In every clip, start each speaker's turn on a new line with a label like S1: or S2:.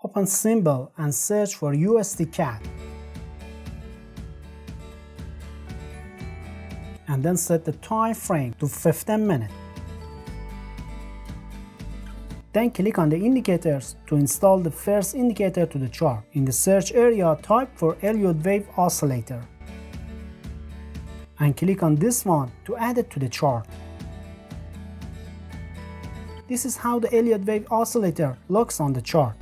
S1: Open symbol and search for USD CAD. And then set the time frame to 15 minutes. Then click on the indicators to install the first indicator to the chart. In the search area, type for Elliott wave oscillator. And click on this one to add it to the chart. This is how the Elliott wave oscillator looks on the chart.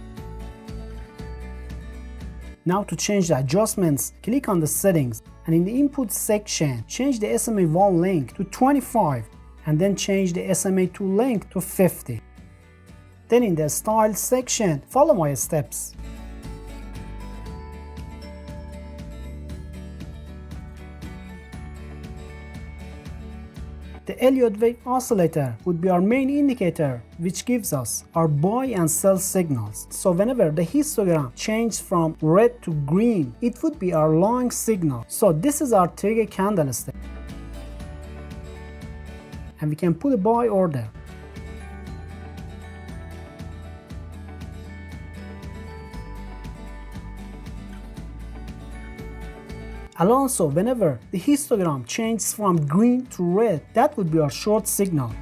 S1: Now to change the adjustments, click on the settings and in the input section, change the SMA1 length to 25 and then change the SMA2 length to 50. Then in the style section, follow my steps. The Elliott wave oscillator would be our main indicator which gives us our buy and sell signals. So whenever the histogram changes from red to green, it would be our long signal. So this is our trigger candlestick. And we can put a buy order. And also, whenever the histogram changes from green to red, that would be our short signal.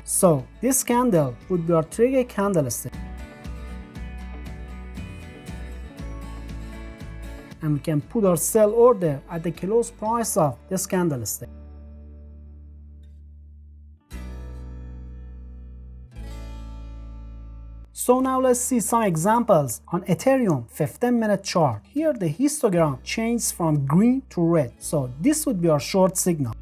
S1: So this candle would be our trigger candlestick. And we can put our sell order at the close price of this candlestick. So now let's see some examples on Ethereum 15-minute chart. Here the histogram changes from green to red. So this would be our short signal.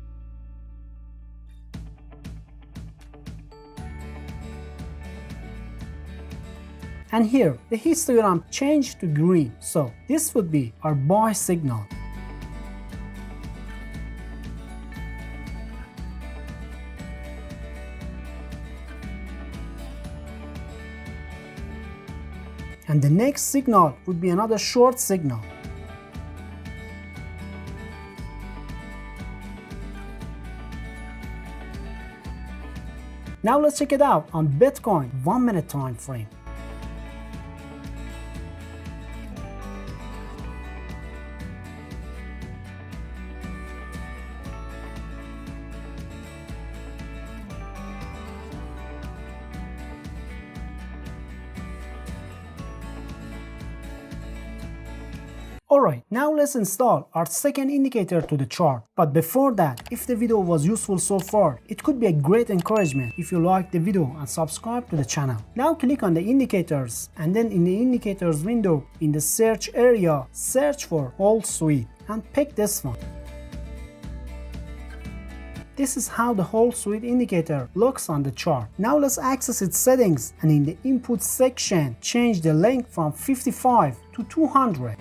S1: And here the histogram changed to green. So this would be our buy signal. And the next signal would be another short signal. Now let's check it out on Bitcoin 1-minute time frame. Alright, now let's install our second indicator to the chart. But before that, if the video was useful so far, it could be a great encouragement if you like the video and subscribe to the channel. Now click on the indicators and then in the indicators window, in the search area, search for whole suite and pick this one. This is how the whole suite indicator looks on the chart. Now let's access its settings and in the input section, change the length from 55 to 200.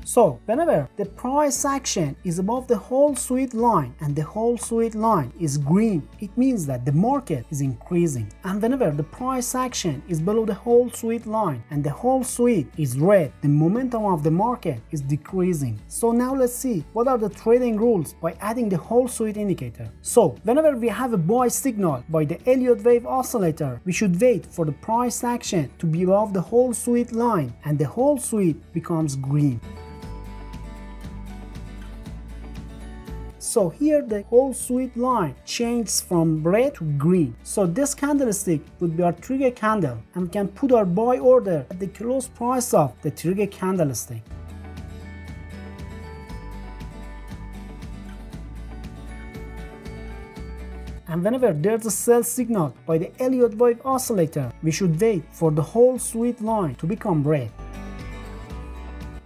S1: So whenever the price action is above the whole suite line and the whole suite line is green, it means that the market is increasing. And whenever the price action is below the whole suite line and the whole suite is red, the momentum of the market is decreasing. So now let's see what are the trading rules by adding the whole suite indicator. So whenever we have a buy signal by the Elliott wave oscillator, we should wait for the price action to be above the whole suite line and the whole suite becomes green. So here the whole suite line changes from red to green. So this candlestick would be our trigger candle and we can put our buy order at the close price of the trigger candlestick. And whenever there's a sell signal by the Elliott wave oscillator, we should wait for the whole suite line to become red.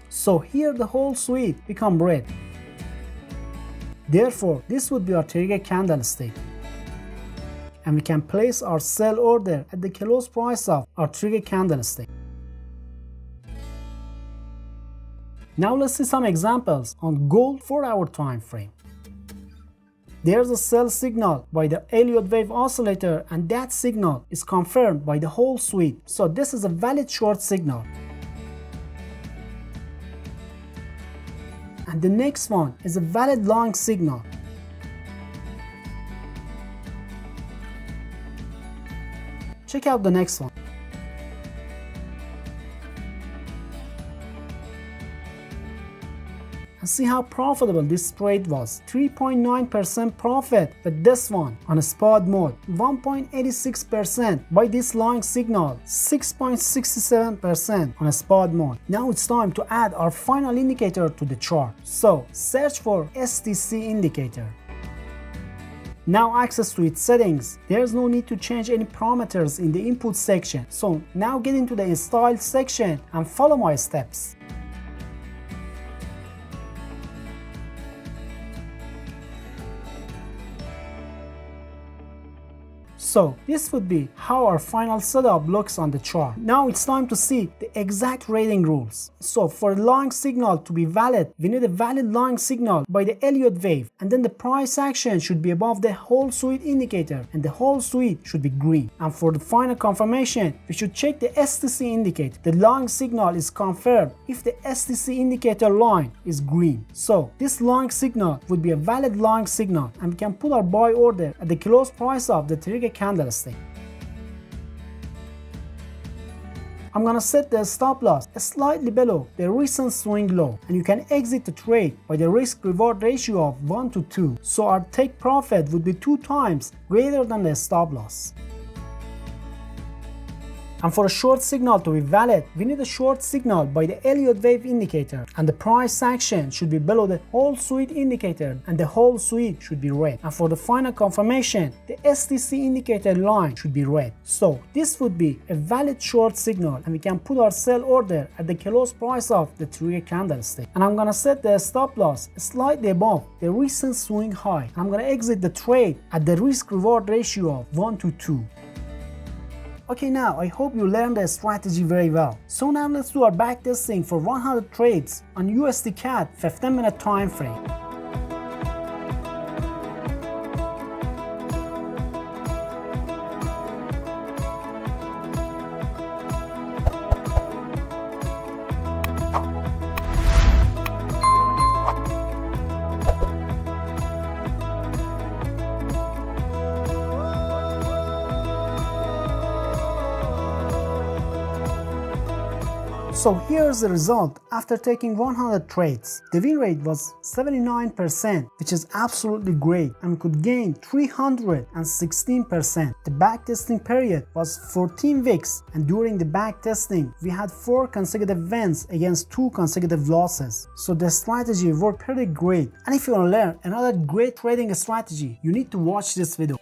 S1: So here the whole suite become red. Therefore, this would be our trigger candlestick. And we can place our sell order at the close price of our trigger candlestick. Now let's see some examples on gold 4-hour time frame. There's a sell signal by the Elliott wave oscillator and that signal is confirmed by the whole suite. So this is a valid short signal. And the next one is a valid long signal. Check out the next one. and see how profitable this trade was. 3.9% profit with this one on a spot mode, 1.86% by this long signal, 6.67% on a spot mode. Now it's time to add our final indicator to the chart. So search for STC indicator. Now access to its settings. There's no need to change any parameters in the input section. So now get into the style section and follow my steps. So this would be how our final setup looks on the chart. Now it's time to see the exact rating rules. So for a long signal to be valid, we need a valid long signal by the Elliott wave, and then the price action should be above the whole suite indicator, and the whole suite should be green. And for the final confirmation, we should check the STC indicator. The long signal is confirmed if the STC indicator line is green. So this long signal would be a valid long signal, and we can put our buy order at the close price of the trigger candlestick. I'm gonna set the stop loss slightly below the recent swing low, and you can exit the trade by the risk reward ratio of 1 to 2. So our take profit would be 2 times greater than the stop loss. And for a short signal to be valid, we need a short signal by the Elliott wave indicator, and the price action should be below the whole suite indicator, and the whole suite should be red. And for the final confirmation, the STC indicator line should be red. So this would be a valid short signal, and we can put our sell order at the close price of the trigger candlestick. And I'm gonna set the stop loss slightly above the recent swing high. I'm gonna exit the trade at the risk reward ratio of 1 to 2. Okay, now I hope you learned the strategy very well. So now let's do our backtesting for 100 trades on USD CAD 15-minute time frame. So here's the result after taking 100 trades. The win rate was 79%, which is absolutely great, and could gain 316%. The backtesting period was 14 weeks, and during the backtesting, we had 4 consecutive wins against 2 consecutive losses. So the strategy worked pretty great. And if you want to learn another great trading strategy, you need to watch this video.